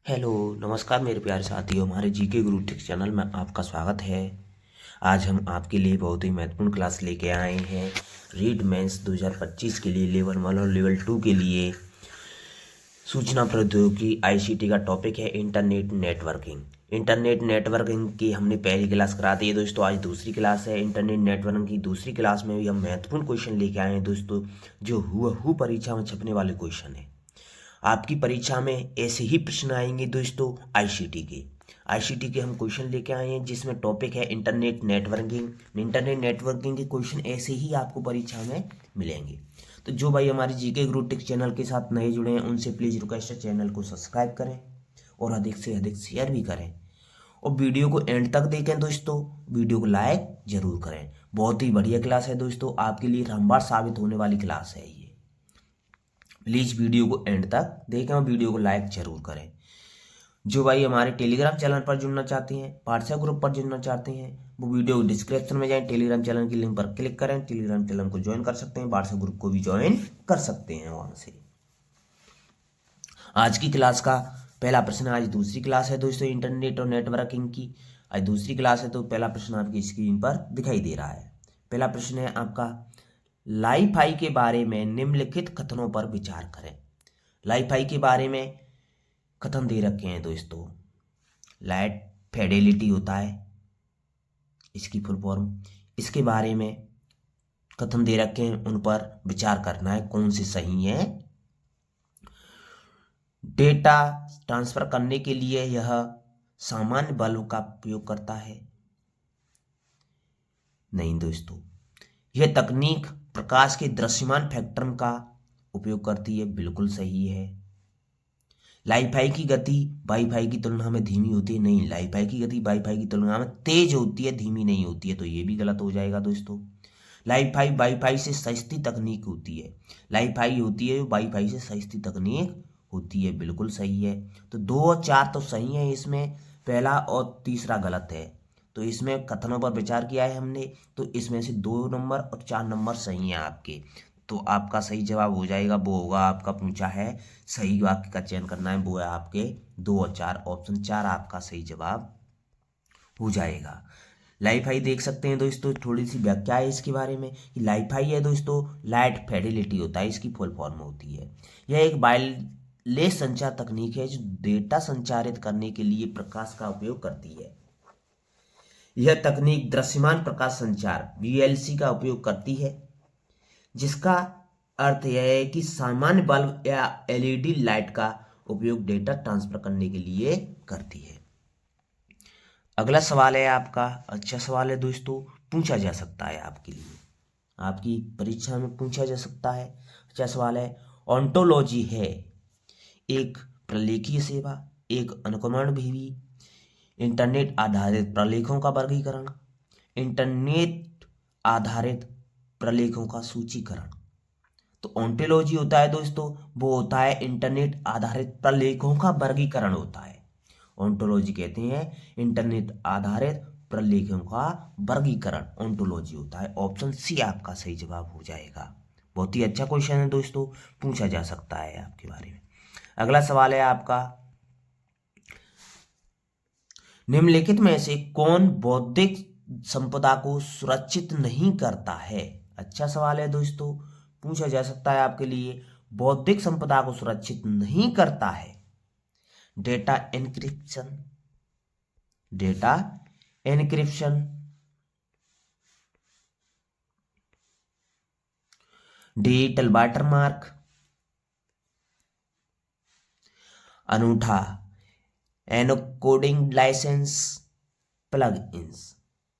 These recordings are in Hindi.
हेलो नमस्कार मेरे प्यारे साथियों, हमारे जीके गुरु टेक चैनल में आपका स्वागत है। आज हम आपके लिए बहुत ही महत्वपूर्ण क्लास लेके आए हैं। रीड मेंस 2025 के लिए लेवल 1 और लेवल 2 के लिए सूचना प्रौद्योगिकी आईसीटी का टॉपिक है इंटरनेट नेटवर्किंग। इंटरनेट नेटवर्किंग की हमने पहली क्लास करा दी है दोस्तों, आज दूसरी क्लास है। इंटरनेट नेटवर्किंग की दूसरी क्लास में भी हम महत्वपूर्ण क्वेश्चन लेके आए हैं दोस्तों, जो हूबहू परीक्षा में छपने वाले क्वेश्चन है। आपकी परीक्षा में ऐसे ही प्रश्न आएंगे दोस्तों आईसीटी के हम क्वेश्चन लेके आए हैं, जिसमें टॉपिक है इंटरनेट नेटवर्किंग। इंटरनेट नेटवर्किंग के क्वेश्चन ऐसे ही आपको परीक्षा में मिलेंगे। तो जो भाई हमारे जीके गुरु टेक चैनल के साथ नए जुड़े हैं, उनसे प्लीज़ रिक्वेस्ट है चैनल को सब्सक्राइब करें और अधिक से अधिक शेयर भी करें, और वीडियो को एंड तक देखें दोस्तों। वीडियो को लाइक जरूर करें। बहुत ही बढ़िया क्लास है दोस्तों, आपके लिए रामबाण साबित होने वाली क्लास है ये। प्लीज़ वीडियो को एंड तक देखें और वीडियो को लाइक जरूर करें। जो भाई हमारे टेलीग्राम चैनल पर जुड़ना चाहते हैं, व्हाट्सएप ग्रुप पर जुड़ना चाहते हैं, वो वीडियो डिस्क्रिप्शन में जाएं, टेलीग्राम चैनल की लिंक पर क्लिक करें, टेलीग्राम चैनल को ज्वाइन कर सकते हैं, व्हाट्सएप ग्रुप को भी ज्वाइन कर सकते हैं वहां से। आज की क्लास का पहला प्रश्न, आज दूसरी क्लास है दोस्तों इंटरनेट और नेटवर्किंग की। आज दूसरी क्लास है तो पहला प्रश्न आपकी स्क्रीन पर दिखाई दे रहा है। पहला प्रश्न है आपका, लाईफाई के बारे में निम्नलिखित कथनों पर विचार करें। लाईफाई के बारे में कथन दे रखे हैं दोस्तों। लाइट फिडेलिटी होता है इसकी फुल फॉर्म, इसके बारे में कथन दे रखे हैं, उन पर विचार करना है कौन से सही है। डेटा ट्रांसफर करने के लिए यह सामान्य बल्ब का उपयोग करता है। नहीं दोस्तों, यह तकनीक प्रकाश के दृश्यमान फैक्टर का उपयोग करती है, बिल्कुल सही है। लाईफाई की गति वाईफाई की तुलना में धीमी होती है, नहीं, लाईफाई की गति वाईफाई की तुलना में तेज होती है, धीमी नहीं होती है, तो ये भी गलत हो जाएगा दोस्तों। लाईफाई वाईफाई से सस्ती तकनीक होती है, लाईफाई होती है वाईफाई से सस्ती तकनीक होती है, बिल्कुल सही है। तो 2 और 4 तो सही है, इसमें पहला और तीसरा गलत है। तो इसमें कथनों पर विचार किया है हमने, तो इसमें से 2 नंबर और 4 नंबर सही हैं आपके। तो आपका सही जवाब हो जाएगा, वो होगा आपका पूछा है सही वाक्य का चयन करना है, वो है आपके 2 और 4, ऑप्शन 4 आपका सही जवाब हो जाएगा। लाईफाई देख सकते हैं दोस्तों, थोड़ी सी व्याख्या है इसके बारे में कि लाईफाई है दोस्तों, लाइट फिडेलिटी होता है, इसकी फुल फॉर्म होती है। यह एक वायरलेस संचार तकनीक है जो डेटा संचारित करने के लिए प्रकाश का उपयोग करती है। यह तकनीक दृश्यमान प्रकाश संचार वीएलसी का उपयोग करती है, जिसका अर्थ यह है कि सामान्य बल्ब या एलईडी लाइट का उपयोग डेटा ट्रांसफर करने के लिए करती है। अगला सवाल है आपका, अच्छा सवाल है दोस्तों, पूछा जा सकता है आपके लिए, आपकी परीक्षा में पूछा जा सकता है। अच्छा सवाल है, ओंटोलॉजी है एक प्रलेखीय सेवा, एक अनुक्रमण विधि, इंटरनेट आधारित प्रलेखों का वर्गीकरण, इंटरनेट आधारित प्रलेखों का सूचीकरण। तो ओंटोलॉजी होता है दोस्तों, वो होता है इंटरनेट आधारित प्रलेखों का वर्गीकरण होता है। ओंटोलॉजी कहते हैं इंटरनेट आधारित प्रलेखों का वर्गीकरण, ओंटोलॉजी होता है। ऑप्शन सी आपका सही जवाब हो जाएगा। बहुत ही अच्छा क्वेश्चन है दोस्तों, पूछा जा सकता है आपके बारे में। अगला सवाल है आपका, निम्नलिखित में से कौन बौद्धिक संपदा को सुरक्षित नहीं करता है। अच्छा सवाल है दोस्तों, पूछा जा सकता है आपके लिए, बौद्धिक संपदा को सुरक्षित नहीं करता है। Data encryption, data encryption, digital watermark, अनूठा एनकोडिंग लाइसेंस, प्लग इन्स।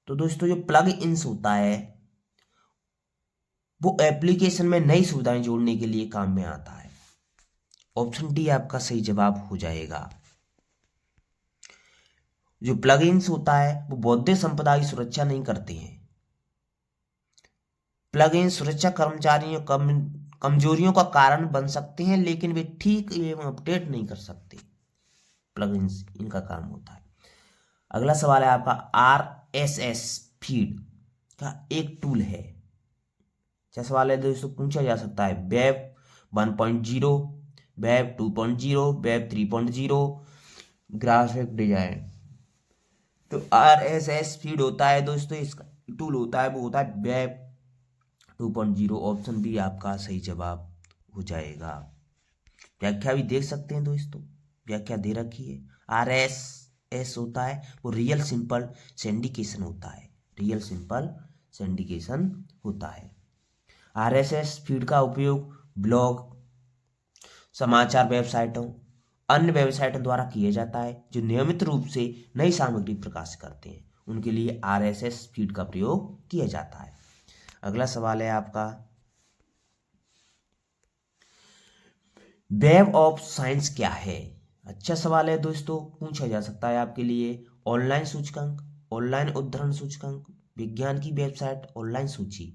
तो दोस्तों जो प्लग इन्स होता है वो एप्लीकेशन में नई सुविधाएं जोड़ने के लिए काम में आता है। ऑप्शन डी आपका सही जवाब हो जाएगा। जो प्लग इन्स होता है वो बौद्धिक संपदा की सुरक्षा नहीं करते हैं। प्लग इन सुरक्षा कर्मचारियों कमजोरियों का कारण बन सकते हैं, लेकिन वे ठीक एवं अपडेट नहीं कर सकते। प्लग इनका काम होता है। अगला सवाल है आपका, आरएसएस फीड का एक टूल है। क्या सवाल है दोस्तों, पूछा जा सकता है web 1.0, web 2.0, web 3.0, graphic design. तो RSS फीड होता है दोस्तों, इसका टूल होता है वो होता है वेब 2.0। ऑप्शन बी आपका सही जवाब हो जाएगा। व्याख्या भी देख सकते हैं दोस्तों, व्याख्या दे रखी है। RSS होता है वो रियल सिंपल सिंडिकेशन होता है, रियल सिंपल सिंडिकेशन होता है। RSS फीड का उपयोग ब्लॉग, समाचार वेबसाइटों, अन्य वेबसाइटों द्वारा किया जाता है जो नियमित रूप से नई सामग्री प्रकाशित करते हैं, उनके लिए RSS फीड का प्रयोग किया जाता है। अगला सवाल है आपका, वेब ऑफ साइंस क्या है? अच्छा सवाल है दोस्तों, पूछा जा सकता है आपके लिए। ऑनलाइन सूचकांक, ऑनलाइन उद्धरण सूचकांक, विज्ञान की वेबसाइट, ऑनलाइन सूची।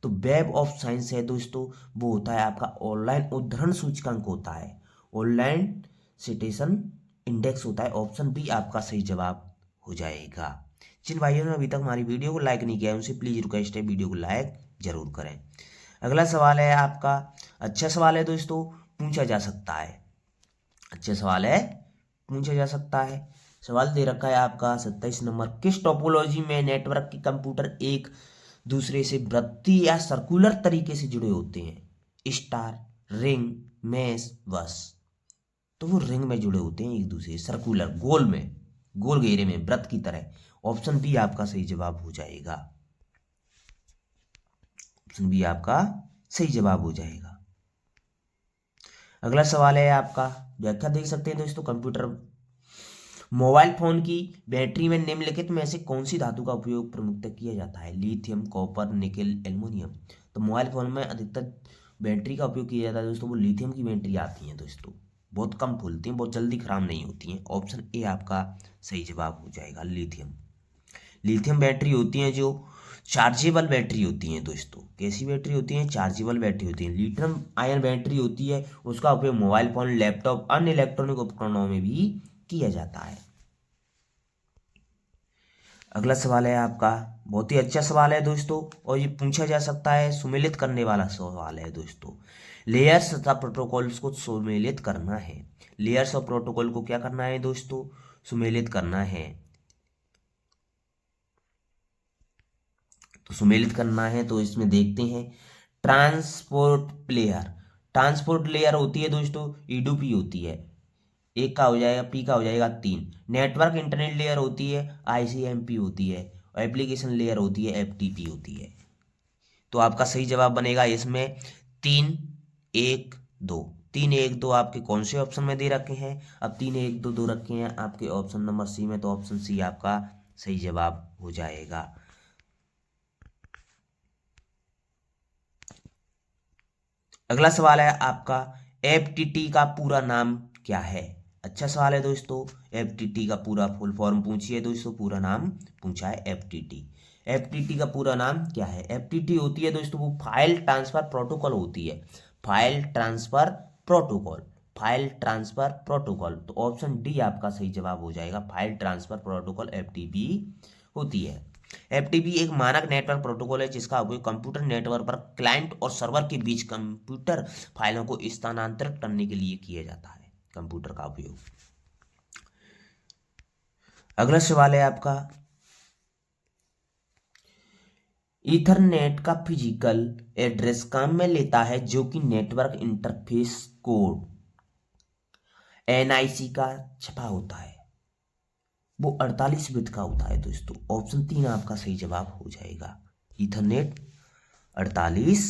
तो वेब ऑफ साइंस है दोस्तों, वो होता है आपका ऑनलाइन उद्धरण सूचकांक होता है, ऑनलाइन सिटेशन इंडेक्स होता है। ऑप्शन बी आपका सही जवाब हो जाएगा। जिन भाइयों ने अभी तक हमारी वीडियो को लाइक नहीं किया है उनसे प्लीज रिक्वेस्ट है वीडियो को लाइक जरूर करें। अगला सवाल है आपका, अच्छा सवाल है दोस्तों, पूछा जा सकता है, अच्छा सवाल है, पूछा जा सकता है। सवाल दे रखा है आपका 27 नंबर, किस टोपोलॉजी में नेटवर्क के कंप्यूटर एक दूसरे से वृत्तीय या सर्कुलर तरीके से जुड़े होते हैं? स्टार, रिंग, मेश, बस। तो वो रिंग में जुड़े होते हैं एक दूसरे, सर्कुलर, गोल में, गोल घेरे में, वृत्त की तरह। ऑप्शन बी आपका सही जवाब हो जाएगा, ऑप्शन बी आपका सही जवाब हो जाएगा। अगला सवाल है आपका, व्याख्या देख सकते हैं दोस्तों, कंप्यूटर मोबाइल फोन की बैटरी में निम्नलिखित में से कौन सी धातु का उपयोग प्रमुखतः किया जाता है? Lithium, copper, nickel, aluminium. तो मोबाइल फोन में अधिकतर बैटरी का उपयोग किया जाता है दोस्तों, वो लिथियम की बैटरी आती है दोस्तों, बहुत कम फूलती हैं, बहुत जल्दी खराब नहीं होती हैं। ऑप्शन ए आपका सही जवाब हो जाएगा, लिथियम। लिथियम बैटरी होती हैं जो चार्जेबल बैटरी होती हैं दोस्तों। कैसी बैटरी होती हैं? चार्जेबल बैटरी होती है। लिथियम आयन बैटरी होती है, उसका उपयोग मोबाइल फोन, लैपटॉप, अन्य इलेक्ट्रॉनिक उपकरणों में भी किया जाता है। अगला सवाल है आपका, बहुत ही अच्छा सवाल है दोस्तों, और ये पूछा जा सकता है, सुमेलित करने वाला सवाल है दोस्तों। लेयर्स तथा प्रोटोकॉल्स को सुमेलित करना है। लेयर्स और प्रोटोकॉल को क्या करना है दोस्तों? सुमेलित करना है। तो सुमेलित करना है तो इसमें देखते हैं, ट्रांसपोर्ट लेयर, ट्रांसपोर्ट लेयर होती है दोस्तों, ईडीपी होती है, एक का हो जाएगा, पी का हो जाएगा 3। नेटवर्क इंटरनेट लेयर होती है, ICMP होती है, और एप्लीकेशन लेयर होती है, FTP होती है। तो आपका सही जवाब बनेगा इसमें 3 1 2। 3 1 2 आपके कौन से ऑप्शन में दे रखे हैं? अब 3 1 2 2 रखे हैं आपके ऑप्शन नंबर सी में, तो ऑप्शन सी आपका सही जवाब हो जाएगा। अगला सवाल है आपका, FTT का पूरा नाम क्या है? अच्छा सवाल है दोस्तों, FTT का पूरा फुल फॉर्म पूछिए दोस्तों, पूरा नाम पूछा है FTT। FTT का पूरा नाम क्या है? FTT होती है दोस्तों वो फाइल ट्रांसफर प्रोटोकॉल होती है, file transfer protocol, file transfer protocol. तो ऑप्शन डी आपका सही जवाब हो जाएगा, फाइल ट्रांसफर प्रोटोकॉल FTP होती है। FTP एक मानक नेटवर्क प्रोटोकॉल है जिसका उपयोग कंप्यूटर नेटवर्क पर क्लाइंट और सर्वर के बीच कंप्यूटर फाइलों को स्थानांतरित करने के लिए किया जाता है, कंप्यूटर का उपयोग। अगला सवाल है आपका, ईथरनेट का फिजिकल एड्रेस काम में लेता है जो कि नेटवर्क इंटरफेस कोड NIC का छपा होता है, वो 48 बिट का होता है दोस्तों। ऑप्शन 3 आपका सही जवाब हो जाएगा, ईथरनेट 48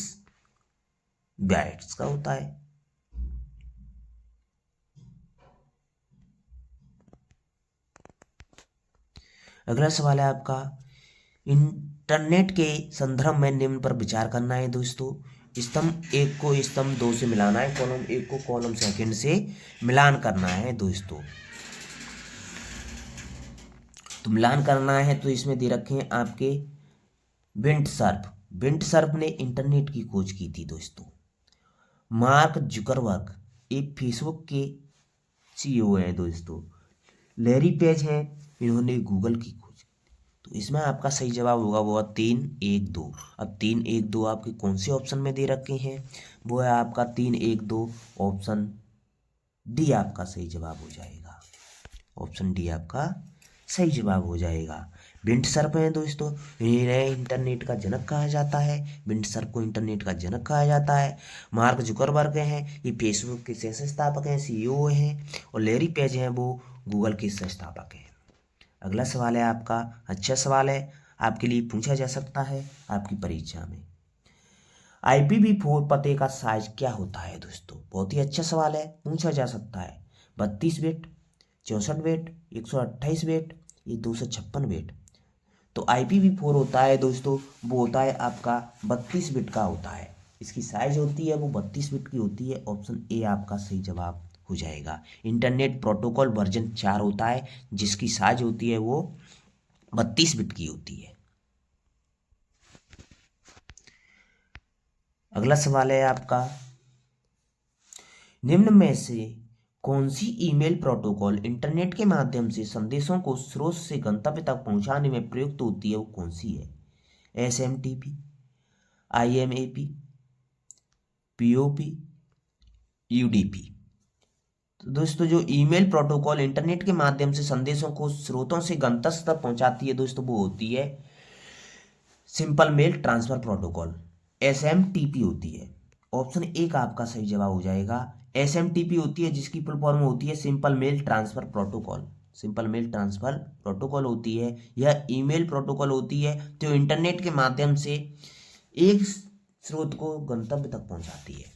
बाइट्स का होता है। अगला सवाल है आपका, इंटरनेट के संदर्भ में निम्न पर विचार करना है दोस्तों। स्तंभ 1 को स्तंभ 2 से मिलाना है, कॉलम 1 को कॉलम 2 से मिलान करना है दोस्तों। तो मिलान करना है तो इसमें दे रखे हैं आपके विंट सर्फ, विंट सर्फ ने इंटरनेट की खोज की थी दोस्तों। मार्क जुकरबर्ग एक फेसबुक के CEO हैं दोस्तों। लैरी पेज हैं, इन्होंने गूगल की खोज। तो इसमें आपका सही जवाब होगा वो 3 1 2। अब 3 1 2 आपके कौन से ऑप्शन में दे रखे हैं? वो है आपका 3 1 2, ऑप्शन डी आपका सही जवाब हो जाएगा। ऑप्शन डी आपका सही जवाब हो जाएगा। बिंडसर्फ हैं दोस्तों, इन्हें इंटरनेट का जनक कहा जाता है। बिंडसर्फ को इंटरनेट का जनक कहा जाता है। मार्क जुकरबर्ग हैं, ये फेसबुक के सह संस्थापक हैं, सीईओ हैं। और लैरी पेज हैं, वो गूगल के संस्थापक हैं। अगला सवाल है आपका, अच्छा सवाल है, आपके लिए पूछा जा सकता है आपकी परीक्षा में। IPv4 पते का साइज क्या होता है दोस्तों? बहुत ही अच्छा सवाल है, पूछा जा सकता है। 32 बिट, 64 बिट, 128 बिट, ये 256 बिट। तो IPv4 होता है दोस्तों, वो होता है आपका 32 बिट का होता है। इसकी साइज होती है वो 32 बिट की होती है। ऑप्शन ए आपका सही जवाब हो जाएगा। इंटरनेट प्रोटोकॉल वर्जन 4 होता है, जिसकी साइज होती है वो 32 बिट की होती है। अगला सवाल है आपका, निम्न में से कौन सी ईमेल प्रोटोकॉल इंटरनेट के माध्यम से संदेशों को स्रोत से गंतव्य तक पहुंचाने में प्रयुक्त होती है, वो कौन सी है? SMTP, IMAP, POP, UDP। तो दोस्तों जो ईमेल प्रोटोकॉल इंटरनेट के माध्यम से संदेशों को स्रोतों से गंतव्य तक पहुंचाती है दोस्तों, वो होती है simple mail transfer protocol, SMTP होती है। ऑप्शन ए का आपका सही जवाब हो जाएगा। SMTP होती है, जिसकी फुल फॉर्म होती है simple mail transfer protocol. Simple mail transfer protocol होती है, यह ईमेल प्रोटोकॉल होती है जो इंटरनेट के माध्यम से एक स्रोत को गंतव्य तक पहुंचाती है।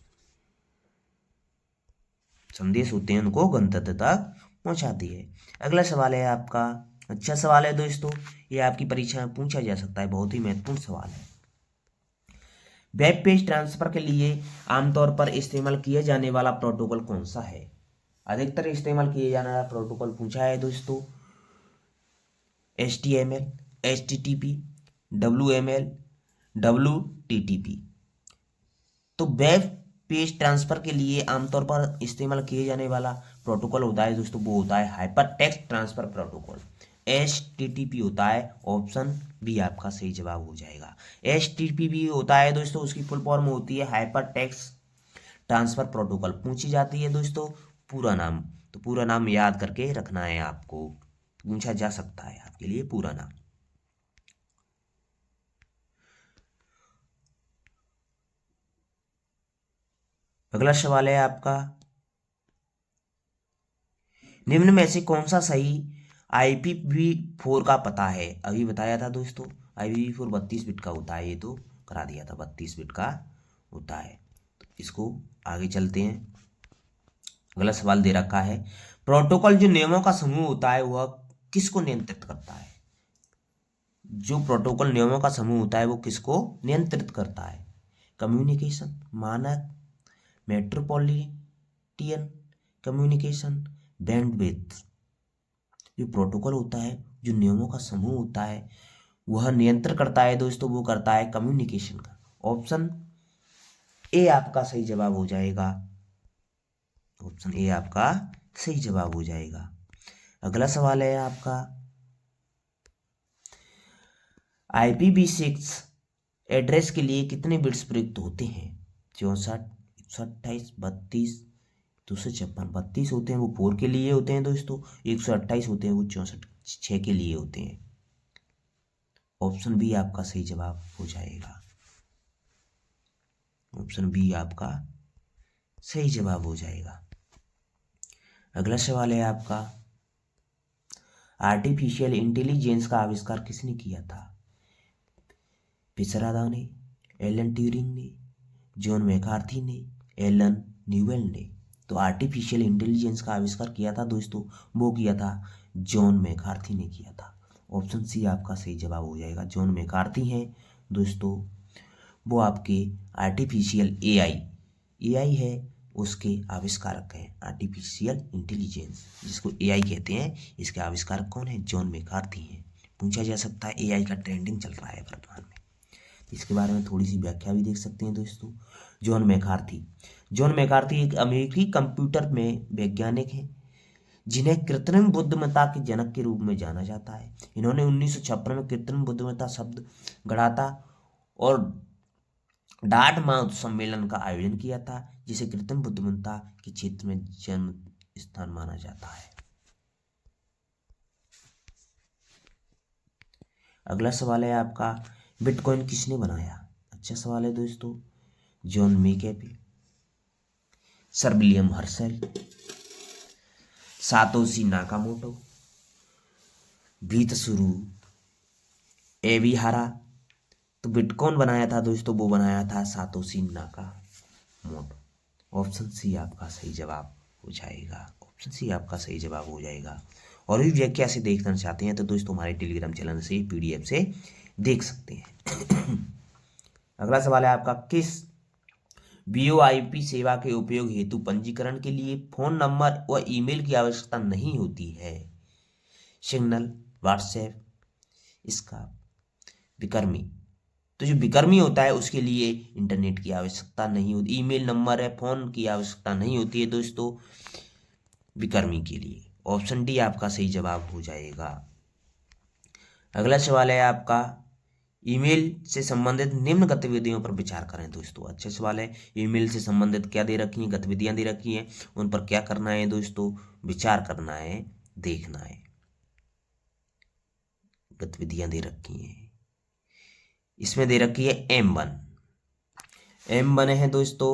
संदेश होते हैं उनको गंतव्य तक पहुंचाती है। अगला सवाल है आपका, अच्छा सवाल है दोस्तों, ये आपकी परीक्षा में पूछा जा सकता है, बहुत ही महत्वपूर्ण सवाल है। वेब पेज ट्रांसफर के लिए आमतौर पर इस्तेमाल किया जाने वाला प्रोटोकॉल कौन सा है? अधिकतर इस्तेमाल किए जाने वाला प्रोटोकॉल पूछा है दोस्तों, HTML, HTTP, WML, WTTP। तो वेब पेज ट्रांसफर के लिए आमतौर पर इस्तेमाल किए जाने वाला प्रोटोकॉल होता है दोस्तों, वो होता है hyper text transfer protocol, HTTP होता है। ऑप्शन बी आपका सही जवाब हो जाएगा। HTTP होता है दोस्तों, उसकी फुल फॉर्म होती है हाइपर टेक्स्ट ट्रांसफर प्रोटोकॉल। पूछी जाती है दोस्तों पूरा नाम, तो पूरा नाम याद करके रखना है आपको, पूछा जा सकता है आपके लिए पूरा नाम। अगला सवाल है आपका, निम्न में से कौन सा सही IPv4 का पता है? अभी बताया था दोस्तों, IPv4 32 बिट का होता है, ये तो करा दिया था 32 बिट का होता है। इसको आगे चलते हैं। अगला सवाल दे रखा है, प्रोटोकॉल जो नियमों का समूह होता है वह किसको नियंत्रित करता है? जो प्रोटोकॉल नियमों का समूह होता है वो किसको नियंत्रित करता है? कम्युनिकेशन, मानक, मेट्रोपॉलिटन कम्युनिकेशन, बैंडविड्थ। जो प्रोटोकॉल होता है, जो नियमों का समूह होता है, वह नियंत्रण करता है दोस्तों, वो करता है कम्युनिकेशन का। ऑप्शन ए आपका सही जवाब हो जाएगा। ऑप्शन ए आपका सही जवाब हो जाएगा। अगला सवाल है आपका, IPv6 एड्रेस के लिए कितने बिट्स प्रयुक्त होते हैं? 64, 128, 32, 256। 32 होते हैं वो 4 के लिए होते हैं दोस्तों, 128 होते हैं वो 64 6 के लिए होते हैं। ऑप्शन बी आपका सही जवाब हो जाएगा। ऑप्शन बी आपका सही जवाब हो जाएगा। अगला सवाल है आपका, आर्टिफिशियल इंटेलिजेंस का आविष्कार किसने किया था? पिसरादा ने, एलन ट्यूरिंग ने, जॉन मैकार्थी ने, एलन न्यूवेल ने। तो आर्टिफिशियल इंटेलिजेंस का आविष्कार किया था दोस्तों, वो किया था जॉन मैकार्थी ने किया था। ऑप्शन सी आपका सही जवाब हो जाएगा। जॉन मैकार्थी हैं दोस्तों, वो आपके आर्टिफिशियल एआई है उसके आविष्कारक हैं। आर्टिफिशियल इंटेलिजेंस जिसको एआई कहते हैं, इसके आविष्कारक कौन है? जॉन मैकार्थी हैं। पूछा जा सकता है, एआई का ट्रेंडिंग चल रहा है वर्तमान में, इसके बारे में थोड़ी सी व्याख्या भी देख सकते हैं दोस्तों। जॉन मैकार्थी एक अमेरिकी कंप्यूटर में वैज्ञानिक हैं, जिन्हें कृत्रिम बुद्धिमत्ता के जनक के रूप में जाना जाता है। इन्होंने 1956 में कृत्रिम बुद्धिमत्ता शब्द गढ़ा था और डार्टमाउथ सम्मेलन का आयोजन किया था, जिसे कृत्रिम बुद्धिमत्ता के क्षेत्र में जन्म स्थान माना जाता है। अगला सवाल है आपका, बिटकॉइन किसने बनाया? अच्छा सवाल है दोस्तों, John McCabe, sir William Herschel, Satoshi Nakamoto, Mitsuru Ebihara. तो बिटकॉइन बनाया था दोस्तों, वो बनाया था सातोशी नाकामोटो। ऑप्शन सी आपका सही जवाब हो जाएगा। ऑप्शन सी आपका सही जवाब हो जाएगा। और भी व्याख्या से देखना चाहते हैं तो दोस्तों हमारे टेलीग्राम चैनल से PDF से देख सकते हैं। अगला सवाल है आपका, किस VoIP सेवा के उपयोग हेतु पंजीकरण के लिए फोन नंबर व ईमेल की आवश्यकता नहीं होती है? सिग्नल, व्हाट्सएप, इसका विक्रमी। तो जो विक्रमी होता है उसके लिए इंटरनेट की आवश्यकता नहीं होती, ईमेल नंबर है, फोन की आवश्यकता नहीं होती है दोस्तों विक्रमी के लिए। ऑप्शन डी आपका सही जवाब हो जाएगा। अगला सवाल है आपका, ईमेल से संबंधित निम्न गतिविधियों पर विचार करें दोस्तों। अच्छा सवाल है, ईमेल से संबंधित क्या दे रखी हैं, गतिविधियां दे रखी हैं, उन पर क्या करना है दोस्तों? विचार करना है, देखना है। गतिविधियां दे रखी हैं, इसमें दे रखी है M1 है दोस्तों,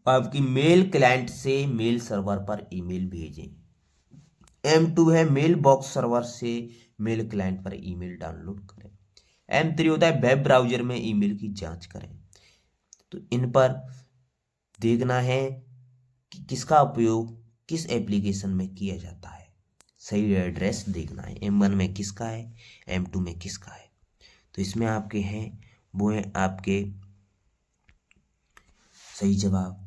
आपकी मेल क्लाइंट से मेल सर्वर पर ईमेल भेजें। M2 है मेल बॉक्स सर्वर से मेल क्लाइंट पर ईमेल डाउनलोड करें। M3 होता है वेब ब्राउजर में ईमेल की जांच करें। तो इन पर देखना है कि किसका उपयोग किस एप्लीकेशन में किया जाता है, सही एड्रेस देखना है। M1 में किसका है, M2 में किसका है। तो इसमें आपके हैं वो हैं आपके सही जवाब।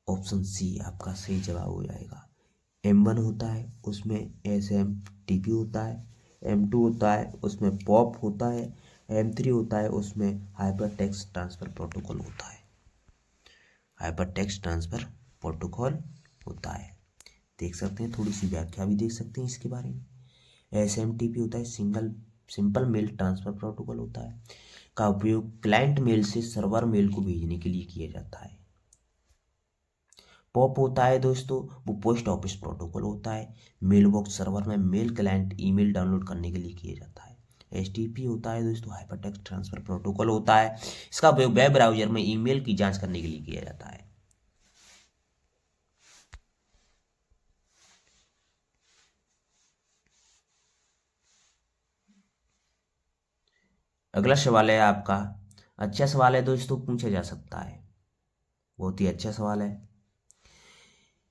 ऑप्शन सी आपका सही जवाब हो जाएगा। M1 होता है उसमें SMTP होता है, M2 होता है उसमें POP होता है, M3 होता है उसमें हाइपर टेक्स्ट ट्रांसफर प्रोटोकॉल होता है। हाइपर टेक्स्ट ट्रांसफर प्रोटोकॉल होता है, देख सकते हैं, थोड़ी सी व्याख्या भी देख सकते हैं इसके बारे में। SMTP होता है सिंपल मेल ट्रांसफर प्रोटोकॉल होता है, का उपयोग क्लाइंट मेल से सर्वर मेल को भेजने के लिए किया जाता है। पॉप होता है दोस्तों वो पोस्ट ऑफिस प्रोटोकॉल होता है, मेल बॉक्स सर्वर में मेल क्लाइंट ईमेल डाउनलोड करने के लिए किया जाता है। HTTP होता है दोस्तों हाइपर टेक्स्ट ट्रांसफर प्रोटोकॉल होता है, इसका उपयोग वेब ब्राउजर में ईमेल की जांच करने के लिए किया जाता है। अगला सवाल है आपका, अच्छा सवाल है दोस्तों, पूछा जा सकता है, बहुत ही अच्छा सवाल है।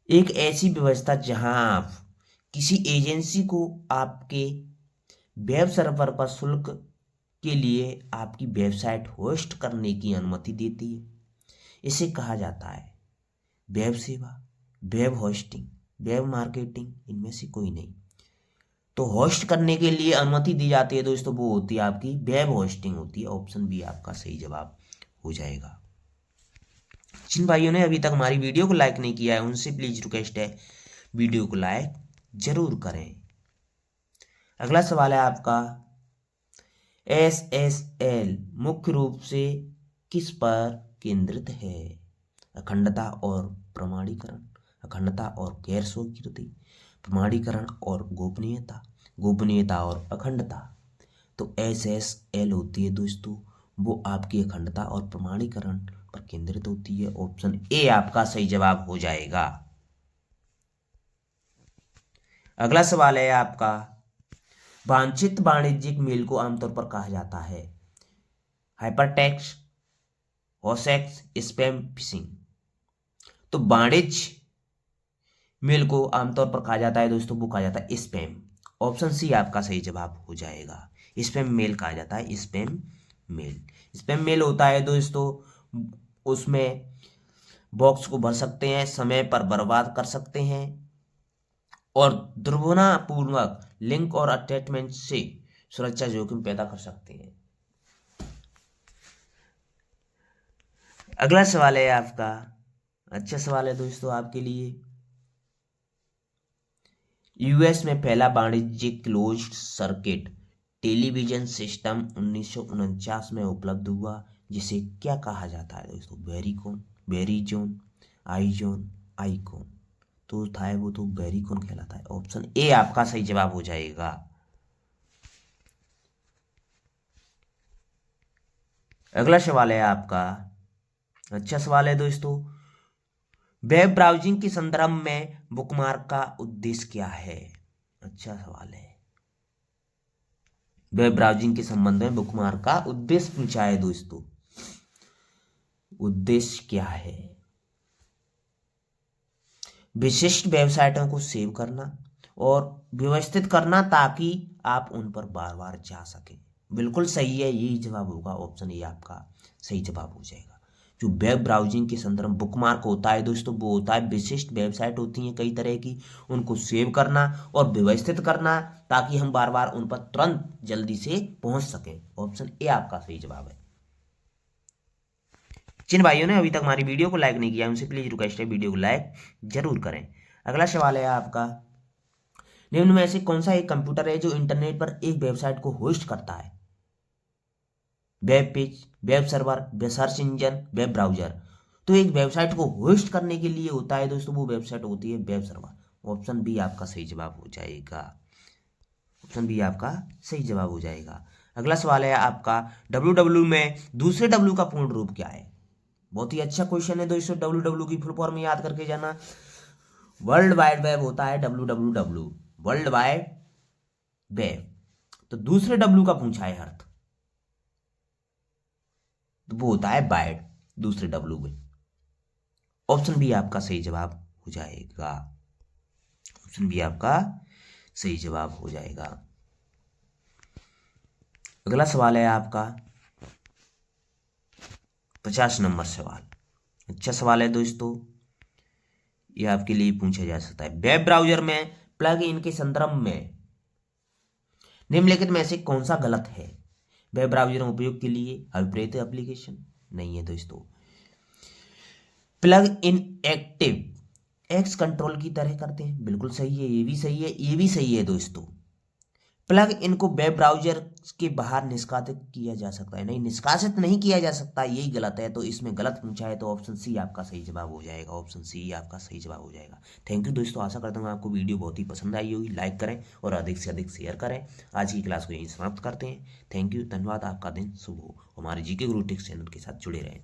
एक ऐसी व्यवस्था जहां आप किसी एजेंसी को आपके वेब सर्वर पर शुल्क के लिए आपकी वेबसाइट होस्ट करने की अनुमति देती है, इसे कहा जाता है वेब सेवा, वेब होस्टिंग, वेब मार्केटिंग, इनमें से कोई नहीं। तो होस्ट करने के लिए अनुमति दी जाती है दोस्तों, वो होती है आपकी वेब होस्टिंग होती है। ऑप्शन बी आपका सही जवाब हो जाएगा। जिन भाइयों ने अभी तक हमारी वीडियो को लाइक नहीं किया है उनसे प्लीज रिक्वेस्ट है वीडियो को लाइक जरूर करें। अगला सवाल है आपका, SSL मुख्य रूप से किस पर केंद्रित है? अखंडता और प्रमाणीकरण, अखंडता और गैर स्वीकृति, प्रमाणीकरण और गोपनीयता, गोपनीयता और अखंडता। तो SSL होती है दोस्तों वो आपकी अखंडता और प्रमाणीकरण पर केंद्रित होती है। ऑप्शन ए आपका सही जवाब हो जाएगा। अगला सवाल है आपका, वांछित वाणिज्यिक मेल को आमतौर पर कहा जाता है हाइपरटेक्स्ट, होसेक्स, स्पैम, फिशिंग। तो वाणिज्य मेल को आमतौर पर कहा जाता है दोस्तों, वो कहा जाता है स्पैम। ऑप्शन सी आपका सही जवाब हो जाएगा। स्पैम मेल कहा जाता है स्पैम मेल। स्पैम मेल होता है दोस्तों उसमें बॉक्स को भर सकते हैं, समय पर बर्बाद कर सकते हैं और दुर्भावनापूर्वक लिंक और अटैचमेंट से सुरक्षा जोखिम पैदा कर सकते हैं। अगला सवाल है आपका, अच्छा सवाल है दोस्तों आपके लिए। US में पहला वाणिज्यिक क्लोज सर्किट टेलीविजन सिस्टम 1949 में उपलब्ध हुआ, जिसे क्या कहा जाता है दोस्तों? वेरिकॉन, वेरिजोन, आईजोन, आईकॉन। तो था है वो तो वेरिकॉन कहलाता है। ऑप्शन ए आपका सही जवाब हो जाएगा। अगला सवाल है आपका, अच्छा सवाल है दोस्तों, वेब ब्राउजिंग के संदर्भ में बुकमार्क का उद्देश्य क्या है? अच्छा सवाल है। वेब ब्राउजिंग के संबंध में बुकमार्क का उद्देश्य पूछा है दोस्तों। उद्देश्य क्या है? विशिष्ट वेबसाइटों को सेव करना और व्यवस्थित करना ताकि आप उन पर बार बार जा सकें। बिल्कुल सही है, यही जवाब होगा, ऑप्शन ए आपका सही जवाब हो जाएगा। जो वेब ब्राउजिंग के संदर्भ बुकमार्क होता है दोस्तों, वो होता है विशिष्ट वेबसाइट होती हैं कई तरह की, उनको सेव करना और व्यवस्थित करना ताकि हम बार बार उन पर तुरंत जल्दी से पहुंच सकें। ऑप्शन ए आपका सही जवाब है। जिन भाइयों ने अभी तक हमारी वीडियो को लाइक नहीं किया उनसे प्लीज रिक्वेस्ट है, वीडियो को लाइक जरूर करें। अगला सवाल है आपका, निम्न में से कौन सा एक कंप्यूटर है जो इंटरनेट पर एक वेबसाइट को होस्ट करता है? Web page, web server, web search engine, web browser. तो एक वेबसाइट को होस्ट करने के लिए होता है दोस्तों, वो वेबसाइट होती है वेब सर्वर। ऑप्शन बी आपका सही जवाब हो जाएगा। ऑप्शन बी आपका सही जवाब हो जाएगा। अगला सवाल है आपका, डब्ल्यू में दूसरे डब्ल्यू का पूर्ण रूप क्या है? बहुत ही अच्छा क्वेश्चन है दोस्तों। डब्ल्यू की फुल फॉर्म याद करके जाना। वर्ल्ड वाइड वेब होता है डब्ल्यू, वर्ल्ड वाइड वेब। तो दूसरे डब्ल्यू का पूछा है अर्थ, तो वो होता है वाइड, दूसरे डब्ल्यू में। ऑप्शन बी आपका सही जवाब हो जाएगा। ऑप्शन बी आपका सही जवाब हो जाएगा। अगला सवाल है आपका 50 नंबर सवाल। अच्छा सवाल है दोस्तों, ये आपके लिए पूछा जा सकता है। वेब ब्राउजर में प्लग इन के संदर्भ में निम्नलिखित में से कौन सा गलत है? वेब ब्राउजर उपयोग के लिए अभिप्रेत एप्लीकेशन नहीं है दोस्तों। Plug in active x control की तरह करते हैं, बिल्कुल सही है, ये भी सही है, ये भी सही है दोस्तों। प्लग इनको वेब ब्राउजर के बाहर निष्कासित किया जा सकता है, नहीं निष्कासित नहीं किया जा सकता, यही गलत है, तो इसमें गलत पूछा है, तो ऑप्शन सी आपका सही जवाब हो जाएगा। ऑप्शन सी आपका सही जवाब हो जाएगा। थैंक यू दोस्तों, आशा करता हूँ आपको वीडियो बहुत ही पसंद आई होगी। लाइक करें और अधिक से अधिक शेयर करें। आज की क्लास को यहीं समाप्त करते हैं। थैंक यू, धन्यवाद, आपका दिन शुभ हो। हमारे जीके गुरु टेक्स चैनल के साथ जुड़े रहें।